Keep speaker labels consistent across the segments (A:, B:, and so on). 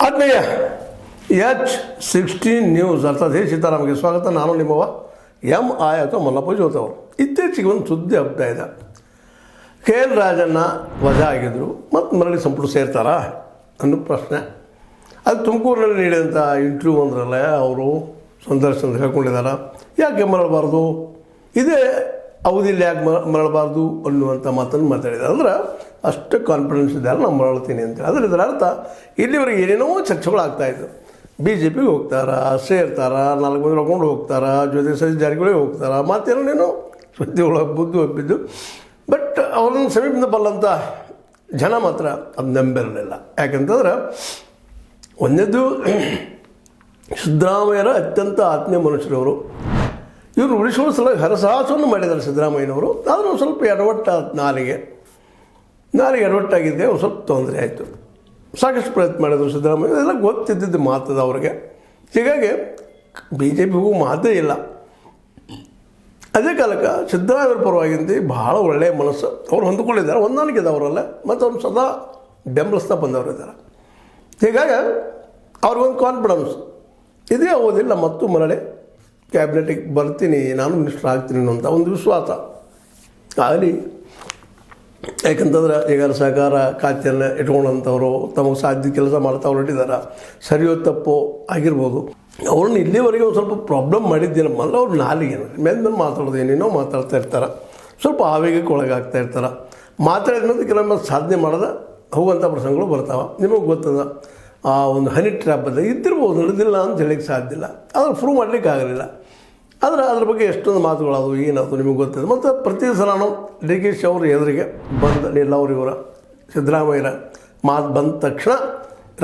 A: ಆತ್ಮೀಯ H16 news ಅರ್ಥಾತ್ ಹೇ ಸೀತಾರಾಮ್ಗೆ ಸ್ವಾಗತ. ನಾನು ನಿಮ್ಮವ MI ಅಥವಾ ಮಲ್ಲಪ್ಪ ಜೋತ್ ಅವರು. ಇತ್ತೀಚೆಗೆ ಒಂದು ಸುದ್ದಿ ಹಬ್ತಾ ಇದೆ. KL ರಾಜಣ್ಣ ವಜಾ ಆಗಿದ್ದರು ಮತ್ತು ಮರಳಿ ಸಂಪುಟ ಸೇರ್ತಾರಾ ಅನ್ನೋ ಪ್ರಶ್ನೆ. ಅದು ತುಮಕೂರಿನಲ್ಲಿ ನೀಡಿದಂಥ ಇಂಟರ್ವ್ಯೂ ಅಂದ್ರಲ್ಲ, ಅವರು ಸಂದರ್ಶನದಲ್ಲಿ ಹೇಳ್ಕೊಂಡಿದ್ದಾರೆ ಯಾಕೆ ಮರಳಬಾರ್ದು, ಇದೇ ಅವಧಿಯಲ್ಲಿ ಯಾಕೆ ಮರಳಬಾರ್ದು ಅನ್ನುವಂಥ ಮಾತನ್ನು ಮಾತಾಡಿದ್ದಾರೆ. ಅಂದ್ರೆ ಅಷ್ಟು ಕಾನ್ಫಿಡೆನ್ಸ್ ಇದ್ದಾರೆ ನಾನು ಮರಳ್ತೀನಿ ಅಂತೇಳಿ. ಆದರೆ ಇದರ ಅರ್ಥ ಇಲ್ಲಿವರೆಗೆ ಏನೇನೋ ಚರ್ಚೆಗಳಾಗ್ತಾಯಿತ್ತು. BJPಗೆ ಹೋಗ್ತಾರಾ, ಸೇರ್ತಾರಾ, 4 ಮಂದಿ ನೋಡ್ಕೊಂಡು ಹೋಗ್ತಾರಾ, ಜೊತೆ ಸತೀಶ್ ಜಾರಕಿಹೊಳಿ ಹೋಗ್ತಾರಾ, ಮತ್ತೇನೇನೋ ಸುದ್ದಿ ಒಳಗೆ ಬುದ್ಧಿ ಒಪ್ಪಿದ್ದು. ಬಟ್ ಅವ್ರನ್ನ ಸಮೀಪದಿಂದ ಬಲ್ಲಂಥ ಜನ ಮಾತ್ರ ಅದು ನಂಬಿರಲಿಲ್ಲ. ಯಾಕಂತಂದ್ರೆ ಒಂದನೇದು ಸಿದ್ದರಾಮಯ್ಯರ ಅತ್ಯಂತ ಆತ್ಮೀಯ ಮನುಷ್ಯರವರು. ಇವರು ಉಳಿಸುವ ಸಲ ಹರಸಾಹಸವನ್ನು ಮಾಡಿದ್ದಾರೆ ಸಿದ್ದರಾಮಯ್ಯನವರು. ಆದರೆ ಒಂದು ಸ್ವಲ್ಪ ನಾಲಿಗೆ ಎಡವಟ್ಟಾಗಿದ್ದೆ, ಒಂದು ಸ್ವಲ್ಪ ತೊಂದರೆ ಆಯಿತು. ಸಾಕಷ್ಟು ಪ್ರಯತ್ನ ಮಾಡಿದರು ಸಿದ್ದರಾಮಯ್ಯ, ಅದೆಲ್ಲ ಗೊತ್ತಿದ್ದಿದ್ದು ಮಾತದ ಅವ್ರಿಗೆ. ಹೀಗಾಗಿ BJPಗೂ ಮಾತೇ ಇಲ್ಲ. ಅದೇ ಕಾಲಕ್ಕೆ ಸಿದ್ದರಾಮಯ್ಯರ ಪರವಾಗಿಂದ ಭಾಳ ಒಳ್ಳೆಯ ಮನಸ್ಸು ಅವ್ರು ಹೊಂದ್ಕೊಂಡಿದ್ದಾರೆ, ಹೊಂದಾಣಿಕೆ ಇದ್ದವರಲ್ಲ, ಮತ್ತು ಅವ್ರು ಸದಾ ಬೆಂಬಲಿಸ್ತಾ ಬಂದವರು ಇದ್ದಾರೆ. ಹೀಗಾಗಿ ಅವ್ರಿಗೊಂದು ಕಾನ್ಫಿಡೆನ್ಸ್ ಇದೇ ಓದಿಲ್ಲ ಮತ್ತು ಮರಳಿ ಕ್ಯಾಬಿನೆಟಿಗೆ ಬರ್ತೀನಿ, ನಾನು ಮಿನಿಸ್ಟರ್ ಆಗ್ತೀನಿ ಅನ್ನೋಂಥ ಒಂದು ವಿಶ್ವಾಸ ಆಗಲಿ. ಯಾಕಂತಂದ್ರೆ ಈಗ ಸಹಕಾರ ಖಾತೆಯನ್ನು ಇಟ್ಕೊಂಡಂಥವ್ರು ತಮಗೆ ಸಾಧ್ಯ ಕೆಲಸ ಮಾಡ್ತಾ ಹೊರಟಿದ್ದಾರೆ. ಸರಿಯೋ ತಪ್ಪೋ ಆಗಿರ್ಬೋದು. ಅವ್ರನ್ನ ಇಲ್ಲಿವರೆಗೆ ಒಂದು ಸ್ವಲ್ಪ ಪ್ರಾಬ್ಲಮ್ ಮಾಡಿದ್ದೇನಮ್ಮ ಅಂದ್ರೆ ಅವ್ರು ನಾಲಿಗೆ ಮೇಲೆ ಮಾತಾಡೋದು ಏನೇನೋ ಮಾತಾಡ್ತಾ ಇರ್ತಾರೆ, ಸ್ವಲ್ಪ ಆವೇಗಕ್ಕೆ ಒಳಗಾಗ್ತಾ ಇರ್ತಾರೆ. ಮಾತಾಡಿದ್ಮೇಲೆ ಕೆಲವೊಮ್ಮೆ ಸಾಧನೆ ಮಾಡೋದ ಹೋಗುವಂಥ ಪ್ರಸಂಗಗಳು ಬರ್ತಾವೆ. ನಿಮಗೆ ಗೊತ್ತದ ಆ ಒಂದು ಹನಿ ಟ್ರ್ಯಾಪಲ್ಲಿ ಇದ್ದಿರ್ಬೋದು, ನಡೆದಿಲ್ಲ ಅಂತ ಹೇಳಕ್ಕೆ ಸಾಧ್ಯ ಇಲ್ಲ, ಆದರೆ ಪ್ರೂವ್ ಮಾಡಲಿಕ್ಕೆ ಆಗಲಿಲ್ಲ. ಆದರೆ ಅದ್ರ ಬಗ್ಗೆ ಎಷ್ಟೊಂದು ಮಾತುಗಳದು ಏನಾದ್ರು ನಿಮಗೆ ಗೊತ್ತಿದೆ. ಮತ್ತು ಪ್ರತಿ ಸಲ ನಾವು DK ಅವ್ರ ಎದುರಿಗೆ ಬಂದ ಎಲ್ಲವ್ರು ಇವರ ಸಿದ್ದರಾಮಯ್ಯರ ಮಾತು ಬಂದ ತಕ್ಷಣ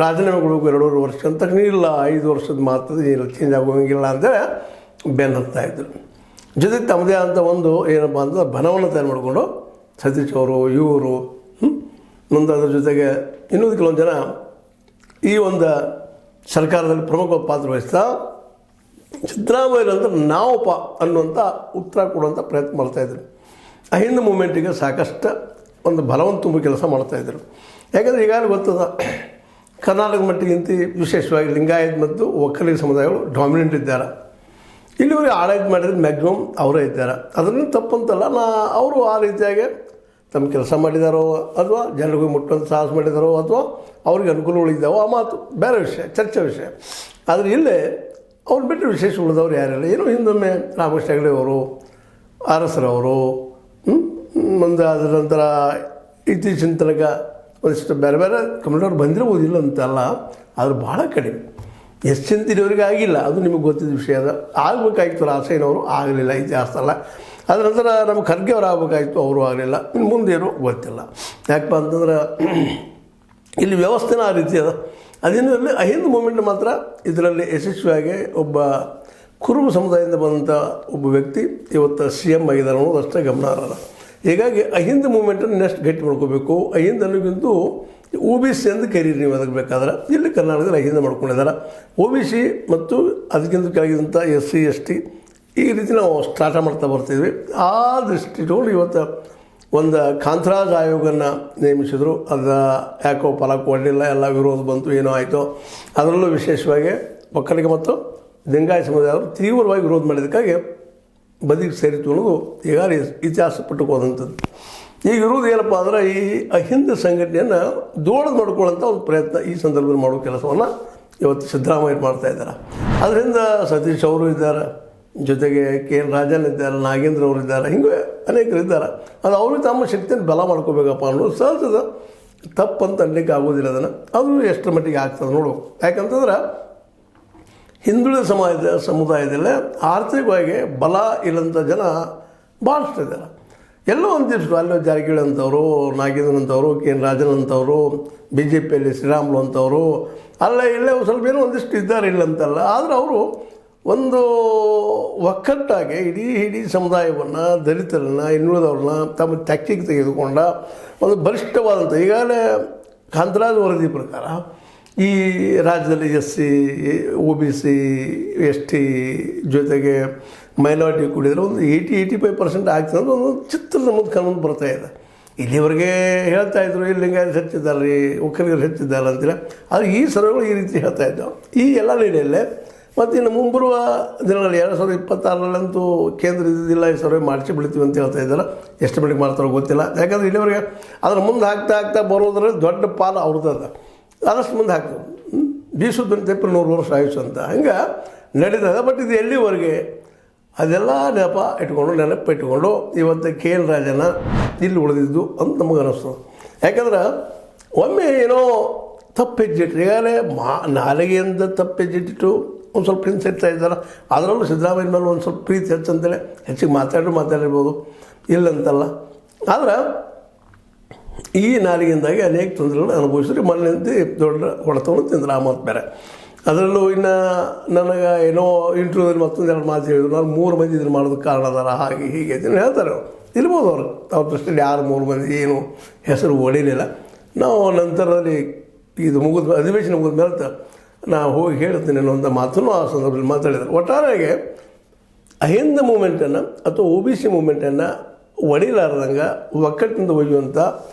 A: ರಾಜೀನಾಮೆಗಳು 2 ವರ್ಷ ಅಂತ ತಕ್ಷಣ ಇಲ್ಲ 5 ವರ್ಷದ ಮಾತು ಏನು ಚೇಂಜ್ ಆಗೋಂಗಿಲ್ಲ ಅಂತೇಳಿ ಬೆನ್ನು ಹತ್ತಾಯಿದ್ರು. ಜೊತೆಗೆ ತಮ್ಮದೇ ಅಂತ ಒಂದು ಏನಪ್ಪ ಅಂತ ಬನವನ್ನು ತಯಾರು ಮಾಡಿಕೊಂಡು ಸತೀಶ್ ಅವರು ಇವರು ಮುಂದೆ ಅದ್ರ ಜೊತೆಗೆ ಇನ್ನೊಂದು ಕೆಲವೊಂದು ಜನ ಈ ಒಂದು ಸರ್ಕಾರದಲ್ಲಿ ಪ್ರಮುಖ ಪಾತ್ರ ವಹಿಸ್ತಾ ಸಿದ್ದರಾಮಯ್ಯರಂದ್ರೆ ನಾವಪ್ಪ ಅನ್ನುವಂಥ ಉತ್ತರ ಕೊಡುವಂಥ ಪ್ರಯತ್ನ ಮಾಡ್ತಾಯಿದ್ರು. ಅಹಿಂದ ಮೂಮೆಂಟಿಗೆ ಸಾಕಷ್ಟು ಒಂದು ಬಲವನ್ನು ತುಂಬ ಕೆಲಸ ಮಾಡ್ತಾಯಿದ್ರು. ಯಾಕಂದರೆ ಈಗಾಗಲೇ ಗೊತ್ತದ ಕರ್ನಾಟಕ ಮಟ್ಟಿಗಿಂತ ವಿಶೇಷವಾಗಿ ಲಿಂಗಾಯತ್ ಮತ್ತು ಒಕ್ಕಲಿಗ ಸಮುದಾಯಗಳು ಡಾಮಿನೆಂಟ್ ಇದ್ದಾರೆ. ಇಲ್ಲಿವರೆಗೆ ಆಡಳಿತ ಮಾಡಿದ್ರೆ ಮ್ಯಾಕ್ಸಿಮಮ್ ಅವರೇ ಇದ್ದಾರೆ. ಅದನ್ನು ತಪ್ಪಂತಲ್ಲ, ಅವರು ಆ ರೀತಿಯಾಗಿ ತಮ್ಮ ಕೆಲಸ ಮಾಡಿದಾರೋ ಅಥವಾ ಜನರಿಗೆ ಮುಟ್ಟುವಂಥ ಸಾಹಸ ಮಾಡಿದಾರೋ ಅಥವಾ ಅವ್ರಿಗೆ ಅನುಕೂಲಗಳಿದ್ದಾವೋ ಆ ಮಾತು ಬೇರೆ ವಿಷಯ, ಚರ್ಚೆ ವಿಷಯ. ಆದರೆ ಇಲ್ಲೇ ಅವ್ರು ಬಿಟ್ಟು ವಿಶೇಷ ಉಳಿದವ್ರು ಯಾರಿಲ್ಲ. ಏನೋ ಹಿಂದೊಮ್ಮೆ ರಾಮಕೃಷ್ಣ ಹೆಗಡೆ ಅವರು, ಅರಸರವರು, ಮುಂದೆ ಅದರ ನಂತರ ಇತ್ತೀಚಿನ ತನಕ ಒಂದಿಷ್ಟು ಬೇರೆ ಬೇರೆ ಕನ್ನಡವ್ರು ಬಂದಿರ್ಬೋದಿಲ್ಲ ಅಂತಲ್ಲ, ಆದರೂ ಭಾಳ ಕಡಿಮೆ. ಎಷ್ಟು ಚಿಂತಿರೋರಿಗೆ ಆಗಿಲ್ಲ, ಅದು ನಿಮಗೆ ಗೊತ್ತಿದ್ದ ವಿಷಯ. ಅದ ಆಗಬೇಕಾಗಿತ್ತು ರಾಸಯ್ಯನವರು, ಆಗಲಿಲ್ಲ, ಇತಿಹಾಸ ಅಲ್ಲ. ಅದರ ನಂತರ ನಮ್ಮ ಖರ್ಗೆ ಅವ್ರು ಆಗಬೇಕಾಗಿತ್ತು, ಅವರು ಆಗಲಿಲ್ಲ. ಇನ್ನು ಮುಂದೇನು ಗೊತ್ತಿಲ್ಲ. ಯಾಕಪ್ಪ ಅಂತಂದ್ರೆ ಇಲ್ಲಿ ವ್ಯವಸ್ಥೆನ ಆ ರೀತಿ ಅದ. ಅದೇನು ಇರಲಿ, ಅಹಿಂದ ಮೂಮೆಂಟ್ ಮಾತ್ರ ಇದರಲ್ಲಿ ಯಶಸ್ವಿಯಾಗಿ ಒಬ್ಬ ಕುರುಬ ಸಮುದಾಯದಿಂದ ಬಂದಂಥ ಒಬ್ಬ ವ್ಯಕ್ತಿ ಇವತ್ತು CM ಆಗಿದ್ದಾರೆ ಅನ್ನೋದು ಅಷ್ಟೇ ಗಮನಾರ್ಹ. ಹೀಗಾಗಿ ಅಹಿಂದ ಮೂಮೆಂಟನ್ನು ನೆಕ್ಸ್ಟ್ ಗಟ್ಟಿ ಮಾಡ್ಕೋಬೇಕು. ಅಹಿಂದ ಅನ್ನೋಕ್ಕಿಂತ OBC ಎಂದು ಕರೀರಿ ನೀವು ಅದಕ್ಕೆ ಬೇಕಾದ್ರೆ. ಇಲ್ಲಿ ಕರ್ನಾಟಕದಲ್ಲಿ ಅಹಿಂದ ಮಾಡ್ಕೊಂಡಿದ್ದಾರೆ. OBC ಮತ್ತು ಅದಕ್ಕಿಂತ ಕೆಳಗಿದಂಥ SC ST ಈ ರೀತಿ ನಾವು ಸ್ಟಾರ್ಟ್ ಮಾಡ್ತಾ ಬರ್ತಿದ್ವಿ. ಆ ದೃಷ್ಟಿ ಇಟ್ಕೊಂಡು ಇವತ್ತು ಒಂದು ಕಾಂತರಾಜ್ ಆಯೋಗವನ್ನು ನೇಮಿಸಿದ್ರು. ಅದು ಯಾಕೋ ಫಲ ಕೊಡಲಿಲ್ಲ, ಎಲ್ಲ ವಿರೋಧ ಬಂತು, ಏನೋ ಆಯಿತು. ಅದರಲ್ಲೂ ವಿಶೇಷವಾಗಿ ಒಕ್ಕಲಿಗ ಮತ್ತು ಲಿಂಗಾಯತ ಸಮುದಾಯವರು ತೀವ್ರವಾಗಿ ವಿರೋಧ ಮಾಡಿದ್ದಕ್ಕಾಗಿ ಬದಿಗೆ ಸೇರಿತು ಅನ್ನೋದು ಈಗಾಗಲೇ ಇತಿಹಾಸ ಪಟ್ಟುಕೋದಂಥದ್ದು. ಈ ವಿರೋಧ ಏನಪ್ಪ ಅಂದರೆ ಈ ಅಹಿಂದ ಸಂಘಟನೆಯನ್ನು ದೊಡ್ಡದು ಮಾಡ್ಕೊಳ್ಳೋಂಥ ಒಂದು ಪ್ರಯತ್ನ ಈ ಸಂದರ್ಭದಲ್ಲಿ ಮಾಡೋ ಕೆಲಸವನ್ನು ಇವತ್ತು ಸಿದ್ದರಾಮಯ್ಯ ಮಾಡ್ತಾಯಿದ್ದಾರೆ. ಅದರಿಂದ ಸತೀಶ್ ಅವರು ಇದ್ದಾರೆ, ಜೊತೆಗೆ KL ರಾಜನ್ ಇದ್ದಾರೆ, ನಾಗೇಂದ್ರ ಅವರು ಇದ್ದಾರೆ, ಹಿಂಗೆ ಅನೇಕರು ಇದ್ದಾರೆ. ಅದು ಅವ್ರಿಗೆ ತಮ್ಮ ಶಕ್ತಿಯನ್ನು ಬಲ ಮಾಡ್ಕೋಬೇಕಪ್ಪ ಅನ್ನೋದು ಸಹಜದ ತಪ್ಪಂತ ಅನ್ಲಿಕ್ಕೆ ಆಗೋದಿಲ್ಲ. ಅದನ್ನು ಅದು ಎಷ್ಟರ ಮಟ್ಟಿಗೆ ಆಗ್ತದೆ ನೋಡು. ಯಾಕಂತಂದ್ರೆ ಹಿಂದುಳಿದ ಸಮುದಾಯದಲ್ಲೇ ಆರ್ಥಿಕವಾಗಿ ಬಲ ಇಲ್ಲಂಥ ಜನ ಭಾಳಷ್ಟು ಇದ್ದಾರೆ. ಎಲ್ಲೋ ಒಂದಿಷ್ಟು ಅಲ್ಲೋ ಜಾರಕಿಹೊಳಿ ಅಂತವರು, ನಾಗೇಂದ್ರ ಅಂತವರು, KL ರಾಜನ್ ಅಂತವರು, BJPಯಲ್ಲಿ ಶ್ರೀರಾಮುಲು ಅಂತವರು, ಅಲ್ಲೇ ಇಲ್ಲೇ ಸ್ವಲ್ಪ ಏನೋ ಒಂದಿಷ್ಟು ಇದ್ದಾರೆ, ಇಲ್ಲಂತಲ್ಲ. ಆದರೆ ಅವರು ಒಂದು ಒಕ್ಕಟ್ಟಾಗಿ ಇಡೀ ಸಮುದಾಯವನ್ನು, ದಲಿತರನ್ನು, ಇನ್ನುಳಿದವ್ರನ್ನ ತಮ್ಮ ತೆಕ್ಕಿಗೆ ತೆಗೆದುಕೊಂಡ ಒಂದು ಬಲಿಷ್ಠವಾದಂಥ ಈಗಾಗಲೇ ಕಾಂತರಾಜ್ ವರದಿ ಪ್ರಕಾರ ಈ ರಾಜ್ಯದಲ್ಲಿ SC OBC ST ಜೊತೆಗೆ ಮೈನಾರಿಟಿ ಕೂಡಿದರೆ ಒಂದು 80-85% ಆಗ್ತದೆ ಅಂತ ಒಂದು ಚಿತ್ರದ ಮುಂದೆ ಕಣ್ಮುಂದೆ ಬರ್ತಾಯಿದೆ. ಇಲ್ಲಿವರೆಗೆ ಹೇಳ್ತಾ ಇದ್ರು ಇಲ್ಲಿ ಲಿಂಗಾಯತ ಹೆಚ್ಚಿದ್ದಾರೆ ರೀ, ಒಕ್ಕಲಿಗರು ಹೆಚ್ಚಿದ್ದಾರೆ ಅಂತಿಲ್ಲ. ಆದರೆ ಈ ಸರ್ವೆಗಳು ಈ ರೀತಿ ಹೇಳ್ತಾ ಇದ್ದವು. ಈ ಎಲ್ಲ ನಡೆಯಲ್ಲೇ ಮತ್ತು ಇನ್ನು ಮುಂಬರುವ ದಿನಗಳಲ್ಲಿ 2026ರಲ್ಲಂತೂ ಕೇಂದ್ರ ಇದ್ದಿದ್ದಿಲ್ಲ, ಈ ಸರ್ವೆ ಮಾಡಿಸಿ ಬಿಡ್ತೀವಿ ಅಂತ ಹೇಳ್ತಾ ಇದ್ದಾರೆ. ಎಷ್ಟು ಮಟ್ಟಿಗೆ ಮಾಡ್ತಾರೋ ಗೊತ್ತಿಲ್ಲ. ಯಾಕಂದರೆ ಇಲ್ಲಿವರೆಗೆ ಅದರ ಮುಂದೆ ಹಾಕ್ತಾ ಬರೋದ್ರಲ್ಲಿ ದೊಡ್ಡ ಪಾಲು ಅವ್ರದ್ದು ಆದಷ್ಟು ಮುಂದೆ ಹಾಕ್ತದೆ. ಬೀಸುತ್ತಂತ 100 ವರ್ಷ ಆಯುಷ್ ಅಂತ ಹಂಗೆ ನಡೀತದೆ. ಬಟ್ ಇದು ಎಲ್ಲಿವರೆಗೆ ಅದೆಲ್ಲ ನೆನಪಿಟ್ಕೊಂಡು ಇವತ್ತು KN ರಾಜನ ಇಲ್ಲಿ ಉಳಿದಿದ್ದು ಅಂತ ನಮಗೆ ಅನ್ನಿಸ್ತದೆ. ಯಾಕಂದ್ರೆ ಒಮ್ಮೆ ಏನೋ ತಪ್ಪು ಹೆಜ್ಜಿಟ್ಟು ಈಗಾಗಲೇ ನಾಲಿಗೆಯಿಂದ ತಪ್ಪು ಹೆಜ್ಜಿಟ್ಟು ಒಂದು ಸ್ವಲ್ಪ ಹಿಂಸೆ ಇರ್ತಾ ಇದ್ದಾರೆ. ಅದರಲ್ಲೂ ಸಿದ್ದರಾಮಯ್ಯ ಮೇಲೆ ಒಂದು ಸ್ವಲ್ಪ ಪ್ರೀತಿ ಹೆಚ್ಚಂತೇಳಿ ಹೆಚ್ಚಿಗೆ ಮಾತಾಡಿರ್ಬೋದು, ಇಲ್ಲಂತಲ್ಲ. ಆದ್ರೆ ಈ ನಾಲಿಗೆಯಿಂದಾಗಿ ಅನೇಕ ತೊಂದರೆಗಳು ಅನುಭವಿಸಿದ್ರೆ ಮೊನ್ನೆ ದೊಡ್ಡ ಹೊಡೆತವನ್ನು ತಿಂದ್ರೆ ಆ ಮಾತು ಬೇರೆ. ಅದರಲ್ಲೂ ಇನ್ನು ನನಗೆ ಏನೋ ಇಂಟರ್ವ್ಯೂದಲ್ಲಿ ಮತ್ತೊಂದೆರಡು ಮಾತು ಹೇಳಿದ್ರು, ನಾನು 3 ಮಂದಿ ಇದನ್ನು ಮಾಡೋದಕ್ಕೆ ಕಾರಣ ಅದಾರ, ಹಾಗೆ ಹೀಗೆ ಅಂತ ಹೇಳ್ತಾರೆ ಅವರು. ಇರ್ಬೋದು ಅವ್ರ ದೃಷ್ಟಿಯಲ್ಲಿ ಯಾರು 3 ಮಂದಿ ಏನು ಹೆಸರು ಹೊಡಿಲಿಲ್ಲ. ನಾವು ನಂತರದಲ್ಲಿ ಇದು ಅಧಿವೇಶನ ಮುಗಿದ ಮೇಲೆ ನಾನು ಹೋಗಿ ಹೇಳ್ತೀನಿ ಅನ್ನೋಂಥ ಮಾತನ್ನು ಆ ಸಂದರ್ಭದಲ್ಲಿ ಮಾತಾಡಿದ್ದಾರೆ. ಒಟ್ಟಾರೆಯಾಗಿ ಅಹಿಂದ ಮೂಮೆಂಟನ್ನು ಅಥವಾ OBC ಮೂಮೆಂಟನ್ನು ಒಡಿಲಾರ್ದಂಗೆ ಒಕ್ಕಟ್ಟಿನಿಂದ ಒಯ್ಯುವಂಥ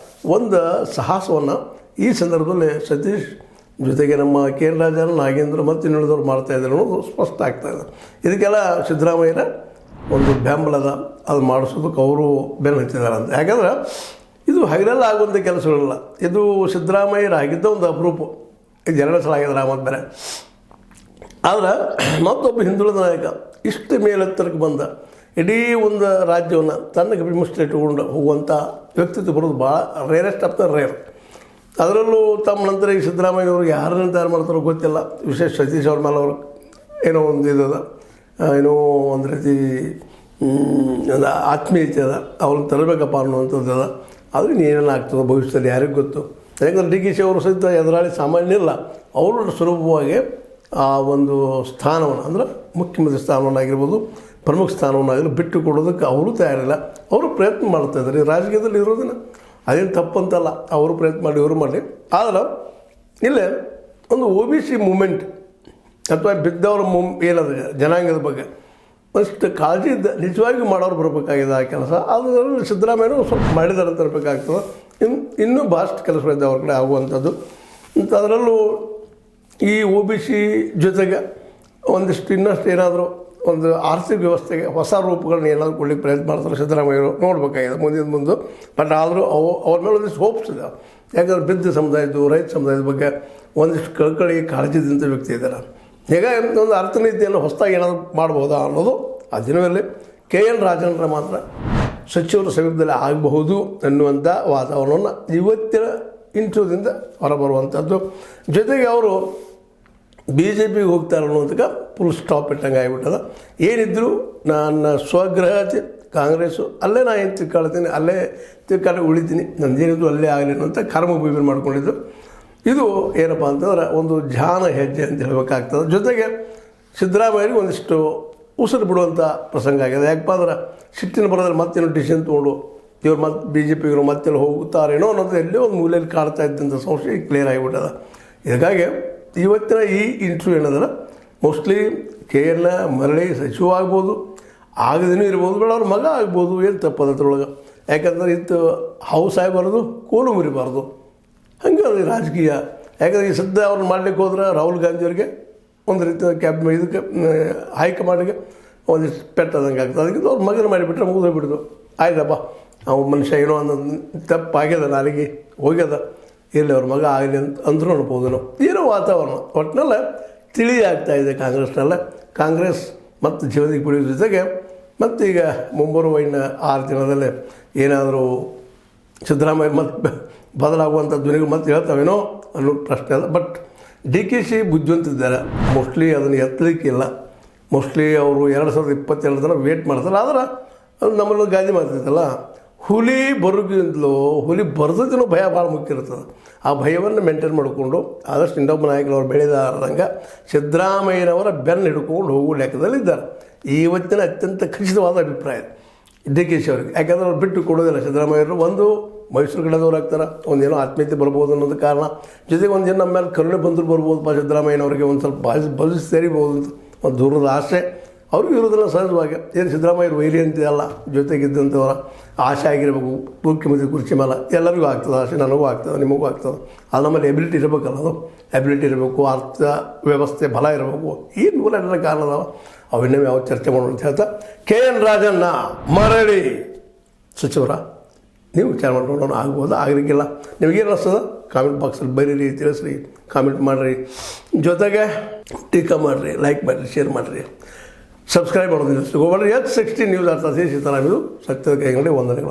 A: ಒಂದು ಸಾಹಸವನ್ನು ಈ ಸಂದರ್ಭದಲ್ಲಿ ಸತೀಶ್ ಜೊತೆಗೆ ನಮ್ಮ KN ರಾಜನ, ನಾಗೇಂದ್ರ ಮತ್ತು ಇನ್ನುಳಿದವ್ರು ಮಾಡ್ತಾಯಿದ್ದಾರೆ ಅನ್ನೋದು ಸ್ಪಷ್ಟ ಆಗ್ತಾಯಿದೆ. ಇದಕ್ಕೆಲ್ಲ ಸಿದ್ದರಾಮಯ್ಯರ ಒಂದು ಬೆಂಬಲದ ಅದು ಮಾಡಿಸೋದಕ್ಕೆ ಅವರು ಬೆನ್ನು ಹಚ್ಚಿದ್ದಾರೆ ಅಂತ. ಯಾಕಂದ್ರೆ ಇದು ಹಗಲೆಲ್ಲ ಆಗುವಂಥ ಕೆಲಸಗಳಲ್ಲ. ಇದು ಸಿದ್ದರಾಮಯ್ಯರಾಗಿದ್ದ ಒಂದು ಅಪರೂಪ. ಇದು 2 ಸಲ ಆಗಿದ್ದಾರೆ ಆ ಮತ್ತು ಬೇರೆ. ಆದರೆ ಮತ್ತೊಬ್ಬ ಹಿಂದುಳಿದ ನಾಯಕ ಇಷ್ಟು ಮೇಲೆತ್ತರಕ್ಕೆ ಬಂದ ಇಡೀ ಒಂದು ರಾಜ್ಯವನ್ನು ತನ್ನಗೆ ಇಟ್ಕೊಂಡು ಹೋಗುವಂಥ ವ್ಯಕ್ತಿತ್ವ ಬರೋದು ಭಾಳ ರೇರೆಸ್ಟ್ ಆಫ್ ದ ರೇರ್. ಅದರಲ್ಲೂ ತಮ್ಮ ನಂತರ ಈ ಸಿದ್ದರಾಮಯ್ಯವ್ರು ಯಾರನ್ನು ತಯಾರು ಮಾಡ್ತಾರೋ ಗೊತ್ತಿಲ್ಲ. ವಿಶೇಷ ಸತೀಶ್ ಅವ್ರ ಮೇಲೆ ಅವ್ರು ಏನೋ ಒಂದು ಇದದ, ಏನೋ ಒಂದು ರೀತಿ ಒಂದು ಆತ್ಮೀಯತೆ ಅದ, ಅವ್ರನ್ನ ತರಬೇಕಪ್ಪ ಅನ್ನುವಂಥದ್ದು ಅದ. ಆದರೆ ಏನೇನು ಆಗ್ತದೆ ಭವಿಷ್ಯದಲ್ಲಿ ಯಾರಿಗೂ ಗೊತ್ತು. ಯಾಕಂದ್ರೆ DK ಶಿ ಅವರು ಸಹಿತ ಎದುರಾಳಿ ಸಾಮಾನ್ಯ ಇಲ್ಲ. ಅವರು ಸುಲಭವಾಗಿ ಆ ಒಂದು ಸ್ಥಾನವನ್ನು ಅಂದರೆ ಮುಖ್ಯಮಂತ್ರಿ ಸ್ಥಾನವನ್ನಾಗಿರ್ಬೋದು, ಪ್ರಮುಖ ಸ್ಥಾನವನ್ನಾಗಿರೋ ಬಿಟ್ಟು ಕೊಡೋದಕ್ಕೆ ಅವರು ತಯಾರಿಲ್ಲ. ಅವರು ಪ್ರಯತ್ನ ಮಾಡ್ತಾಯಿದ್ದಾರೆ. ರಾಜಕೀಯದಲ್ಲಿ ಇರೋದನ್ನು ಅದೇನು ತಪ್ಪಂತಲ್ಲ, ಅವರು ಪ್ರಯತ್ನ ಮಾಡಿ ಇವರು ಮಾಡಿ. ಆದರೆ ಇಲ್ಲೇ ಒಂದು OBC ಮೂಮೆಂಟ್ ಅಥವಾ ಬಿದ್ದವರ ಏನದ ಜನಾಂಗದ ಬಗ್ಗೆ ಒಂದಿಷ್ಟು ಕಾಳಜಿ ಇದ್ದ ನಿಜವಾಗಿ ಮಾಡೋರು ಬರಬೇಕಾಗಿದೆ ಆ ಕೆಲಸ. ಅದರಲ್ಲಿ ಸಿದ್ದರಾಮಯ್ಯರು ಸ್ವಲ್ಪ ಮಾಡಿದ್ದಾರೆ ಅಂತ ಇರಬೇಕಾಗ್ತದೆ. ಇನ್ನೂ ಭಾಳಷ್ಟು ಕೆಲಸಗಳಿದ್ದ ಅವ್ರ ಕಡೆ ಆಗುವಂಥದ್ದು. ಮತ್ತು ಅದರಲ್ಲೂ ಈ OBC ಜೊತೆಗೆ ಒಂದಿಷ್ಟು ಇನ್ನಷ್ಟು ಏನಾದರೂ ಒಂದು ಆರ್ಥಿಕ ವ್ಯವಸ್ಥೆಗೆ ಹೊಸ ರೂಪಗಳನ್ನ ಏನಾದರೂ ಕೊಡ್ಲಿಕ್ಕೆ ಪ್ರಯತ್ನ ಮಾಡ್ತಾರೆ ಸಿದ್ದರಾಮಯ್ಯರು. ನೋಡಬೇಕಾಗಿದೆ ಮುಂದೆ. ಬಟ್ ಆದರೂ ಅವ್ರ ಮೇಲೆ ಒಂದಿಷ್ಟು ಹೋಪ್ಸ್ ಇದೆ. ಯಾಕಂದರೆ ಬಿದ್ದ ಸಮುದಾಯದ್ದು, ರೈತ ಸಮುದಾಯದ ಬಗ್ಗೆ ಒಂದಿಷ್ಟು ಕಳಕಳಿಗೆ ಕಾಳಜಿದಂಥ ವ್ಯಕ್ತಿ ಇದ್ದಾರೆ. ಈಗ ಒಂದು ಅರ್ಥನೀತಿಯನ್ನು ಹೊಸದಾಗಿ ಏನಾದರೂ ಮಾಡ್ಬೋದಾ ಅನ್ನೋದು ಆ ದಿನದಲ್ಲಿ KN ರಾಜೇಂದ್ರ ಮಾತ್ರ ಸಚಿವರ ಸಮೀಪದಲ್ಲಿ ಆಗಬಹುದು ಅನ್ನುವಂಥ ವಾತಾವರಣವನ್ನು ಇವತ್ತಿನ ಇಂಟರ್ವ್ಯೂದಿಂದ ಹೊರಬರುವಂಥದ್ದು. ಜೊತೆಗೆ ಅವರು BJPಗೆ ಹೋಗ್ತಾರೆ ಅನ್ನೋದಕ್ಕೆ ಫುಲ್ ಸ್ಟಾಪ್ ಇಟ್ಟಂಗೆ ಆಗಿಬಿಟ್ಟದ. ಏನಿದ್ರು ನನ್ನ ಸ್ವಗ್ರಹ ಕಾಂಗ್ರೆಸ್ಸು, ಅಲ್ಲೇ ನಾನು ಏನು ತಿಕ್ಕಾಳ್ತೀನಿ, ಅಲ್ಲೇ ತಿಕ್ಕಾಡಿ ಉಳಿತೀನಿ, ನಂದೇನಿದ್ರು ಅಲ್ಲೇ ಆಗಲಿ ಅನ್ನೋಂಥ ಕರ್ಮ ಭೂಮಿ ಮಾಡ್ಕೊಂಡಿದ್ದು. ಇದು ಏನಪ್ಪ ಅಂತಂದ್ರೆ ಒಂದು ಜಾನ ಹೆಜ್ಜೆ ಅಂತ ಹೇಳಬೇಕಾಗ್ತದೆ. ಜೊತೆಗೆ ಸಿದ್ದರಾಮಯ್ಯರಿಗೆ ಒಂದಿಷ್ಟು ಉಸಿರು ಬಿಡುವಂಥ ಪ್ರಸಂಗ ಆಗಿದೆ. ಯಾಕಪ್ಪ ಅಂದ್ರೆ ಸಿಟ್ಟಿನ ಬರೋದ್ರೆ ಮತ್ತೇನೋ ಡಿಸಿಷನ್ ತೊಗೊಂಡು ಇವ್ರು ಮತ್ತೆ BJPಗರು ಮತ್ತೆಲ್ಲ ಹೋಗುತ್ತಾರೇನೋ ಅನ್ನೋದು ಎಲ್ಲೇ ಒಂದು ಮೂಲೆಯಲ್ಲಿ ಕಾಡ್ತಾ ಇದ್ದಂಥ ಸಂಶಯ ಕ್ಲಿಯರ್ ಆಗಿಬಿಟ್ಟದ. ಹೀಗಾಗಿ ಇವತ್ತಿನ ಈ ಇಂಟರ್ವ್ಯೂ ಏನಂದ್ರೆ ಮೋಸ್ಟ್ಲಿ KN ಮರಳಿ ಸಚಿವ ಆಗ್ಬೋದು, ಆಗದೇನೂ ಇರ್ಬೋದು, ಬೇಡ ಅವ್ರ ಮಗ ಆಗ್ಬೋದು. ಏನು ತಪ್ಪದ ಅದ್ರೊಳಗೆ. ಯಾಕಂದ್ರೆ ಇತ್ತು ಹೌಸ್ ಆಗಬಾರ್ದು, ಕೋಲು ಮುರಿಬಾರ್ದು. ಹಂಗೆ ಅದು ರಾಜಕೀಯ. ಯಾಕಂದರೆ ಈ ಸದ್ಯ ಅವ್ರನ್ನ ಮಾಡ್ಲಿಕ್ಕೆ ಹೋದ್ರೆ ರಾಹುಲ್ ಗಾಂಧಿಯವ್ರಿಗೆ ಒಂದು ರೀತಿ ಇದಕ್ಕೆ ಹೈಕಮಾಂಡ್ಗೆ ಒಂದಿಷ್ಟು ಪೆಟ್ಟದಂಗೆ ಆಗ್ತದೆ. ಅದಕ್ಕಿಂತ ಅವ್ರ ಮಗನ ಮಾಡಿಬಿಟ್ರೆ ಮುಗಿದೋಗ್ಬಿಡ್ದು. ಆಯ್ತಪ್ಪ ಅವ್ನ ಮನುಷ್ಯ ಏನೋ ಅನ್ನೋದು ತಪ್ಪಾಗ್ಯದ, ನಾಲಿಗೆ ಹೋಗ್ಯದ, ಇರಲಿ ಅವ್ರ ಮಗ ಆಗಲಿ ಅಂತ ಅಂದ್ರೂ ಅನ್ಬೋದು ನಾವು. ಏನೋ ವಾತಾವರಣ ಒಟ್ಟಿನಲ್ಲ ತಿಳಿ ಆಗ್ತಾಯಿದೆ ಕಾಂಗ್ರೆಸ್ನೆಲ್ಲ. ಕಾಂಗ್ರೆಸ್ ಮತ್ತು ಜೀವನಕ್ಕೆ ಬಿಡೋ ಜೊತೆಗೆ ಮತ್ತೀಗ ಮುಂಬರುವ ಇನ್ನು 6 ದಿನದಲ್ಲೇ ಏನಾದರೂ ಸಿದ್ದರಾಮಯ್ಯ ಮತ್ತು ಬದಲಾಗುವಂಥ ಧ್ವನಿಗಳು ಮತ್ತೆ ಹೇಳ್ತಾವೇನೋ ಅನ್ನೋ ಪ್ರಶ್ನೆ ಅಲ್ಲ. ಬಟ್ DK ಶಿ ಬುದ್ಧಿವಂತಿದ್ದಾರೆ. ಮೋಸ್ಟ್ಲಿ ಅದನ್ನು ಎತ್ತಲಿಕ್ಕಿಲ್ಲ. ಮೋಸ್ಟ್ಲಿ ಅವರು 2022 ತನಕ ವೇಟ್ ಮಾಡ್ತಾರೆ. ಆದ್ರೆ ಅದು ನಮ್ಮಲ್ಲಿ ಗಾದೆ ಮಾಡ್ತಿರ್ತಲ್ಲ, ಹುಲಿ ಬರೋಕ್ಕಿಂತಲೂ ಹುಲಿ ಬರ್ದತಿನೂ ಭಯ ಭಾಳ ಮುಖ್ಯ ಇರ್ತದೆ. ಆ ಭಯವನ್ನು ಮೇಂಟೈನ್ ಮಾಡಿಕೊಂಡು ಆದಷ್ಟು ಇನ್ನೊಬ್ಬ ನಾಯಕರವ್ರು ಬೆಳೆದಾರ್ದಂಗೆ ಸಿದ್ದರಾಮಯ್ಯನವರ ಬೆನ್ನು ಹಿಡ್ಕೊಂಡು ಹೋಗೋ ಲೆಕ್ಕದಲ್ಲಿದ್ದಾರೆ. ಇವತ್ತಿನ ಅತ್ಯಂತ ಖಚಿತವಾದ ಅಭಿಪ್ರಾಯ DK ಶಿ ಅವ್ರಿಗೆ. ಯಾಕಂದ್ರೆ ಅವ್ರು ಬಿಟ್ಟು ಕೊಡೋದಿಲ್ಲ ಸಿದ್ದರಾಮಯ್ಯರು. ಒಂದು ಮೈಸೂರು ಕಡೆದವ್ರು ಆಗ್ತಾರೆ, ಒಂದೇನೋ ಆತ್ಮೀಯತೆ ಬರ್ಬೋದು ಅನ್ನೋದು ಕಾರಣ. ಜೊತೆಗೆ ಒಂದೇನು ನಮ್ಮ ಮೇಲೆ ಕರುಣೆ ಬಂದರೂ ಬರ್ಬೋದಪ್ಪ ಸಿದ್ದರಾಮಯ್ಯನವ್ರಿಗೆ, ಒಂದು ಸ್ವಲ್ಪ ಬಲಿಸಿ ಸೇರಿಬೋದು ಅಂತ ಒಂದು ದೂರದ ಆಸೆ ಅವ್ರಿಗೂ ಇರೋದಿಲ್ಲ ಸಹಜವಾಗಿ. ಏನು ಸಿದ್ದರಾಮಯ್ಯ ವೈರಿ ಅಂತಿದೆಲ್ಲ, ಜೊತೆಗಿದ್ದಂಥವ್ರ ಆಸೆ ಆಗಿರಬೇಕು ಮುಖ್ಯಮಂತ್ರಿ ಕುರ್ಚಿ ಮೇಲೆ. ಎಲ್ಲರಿಗೂ ಆಗ್ತದೆ ಆಸೆ, ನನಗೂ ಆಗ್ತದೆ, ನಿಮಗೂ ಆಗ್ತದೆ. ಅದು ನಮ್ಮಲ್ಲಿ ಎಬಿಲಿಟಿ ಇರಬೇಕಲ್ಲ, ಅದು ಎಬಿಲಿಟಿ ಇರಬೇಕು, ಅರ್ಥ ವ್ಯವಸ್ಥೆ ಬಲ ಇರಬೇಕು. ಈ ಮೂಲ ಎಲ್ಲ ಕಾರಣ ಅದಾವ. ಅವನ್ನೇ ಯಾವ ಚರ್ಚೆ ಮಾಡೋಣ ಅಂತ ಹೇಳ್ತಾ, KN ರಾಜಣ್ಣ ಮರಳಿ ಸಚಿವರ ನೀವು ವಿಚಾರ ಮಾಡ್ಕೊಂಡು ಆಗ್ಬೋದು, ಆಗಲಿಕ್ಕಿಲ್ಲ. ನಿಮಗೇನು ಅನಿಸ್ತದೆ ಕಾಮೆಂಟ್ ಬಾಕ್ಸಲ್ಲಿ ಬರೀರಿ, ತಿಳಿಸ್ರಿ, ಕಾಮೆಂಟ್ ಮಾಡಿರಿ, ಜೊತೆಗೆ ಟೀಕಾ ಮಾಡಿರಿ, ಲೈಕ್ ಮಾಡಿರಿ, ಶೇರ್ ಮಾಡಿರಿ, ಸಬ್ಸ್ಕ್ರೈಬ್ ಮಾಡೋದು ಹೋಗ್ಬೇಡ್ರಿ. H16 ನ್ಯೂಸ್ ಅರ್ಥ ಸೀತಾರಾಮ್, ಇದು ಸತ್ಯದ ಕೈಗಂಡಿ ವಂದನೆಗಳು.